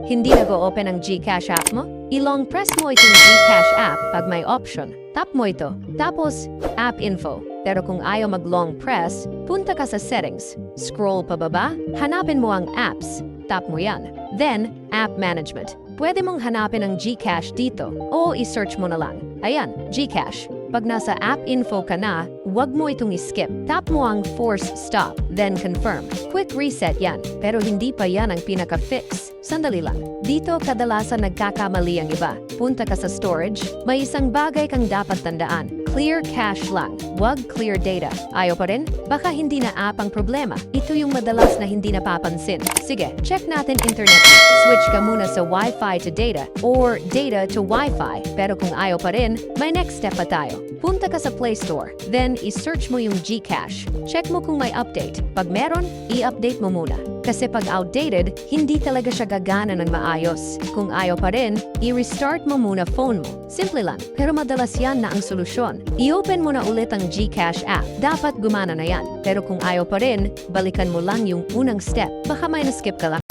hindi nag-o-open ang GCash app mo? I-long press mo itong GCash app pag may option. Tap mo ito. Tapos, app info. Pero kung ayaw mag-long press, punta ka sa settings. Scroll pababa, hanapin mo ang apps. Tap mo yan. Then, app management. Pwede mong hanapin ang GCash dito o i-search mo na lang. Ayan, GCash. Pag nasa app info ka na, huwag mo itong i-skip. Tap mo ang force stop, then confirm. Quick reset yan, pero hindi pa yan ang pinaka-fix. Sandali lang. Dito kadalasan nagkakamali ang iba. Punta ka sa storage, may isang bagay kang dapat tandaan. Clear cache lang, wag clear data. Ayaw pa rin? Baka hindi na app ang problema. Ito yung madalas na hindi napapansin. Sige, check natin internet. Switch ka muna sa Wi-Fi to data or data to Wi-Fi. Pero kung ayaw pa rin, may next step pa tayo. Punta ka sa Play Store, then i-search mo yung GCash. Check mo kung may update. Pag meron, i-update mo muna. Kasi pag outdated, hindi talaga siya gagana ng maayos. Kung ayaw pa rin, i-restart mo muna phone mo. Simple lang, pero madalas yan na ang solusyon. I-open mo na ulit ang GCash app. Dapat gumana na yan. Pero kung ayaw pa rin, balikan mo lang yung unang step. Baka may na-skip ka lang.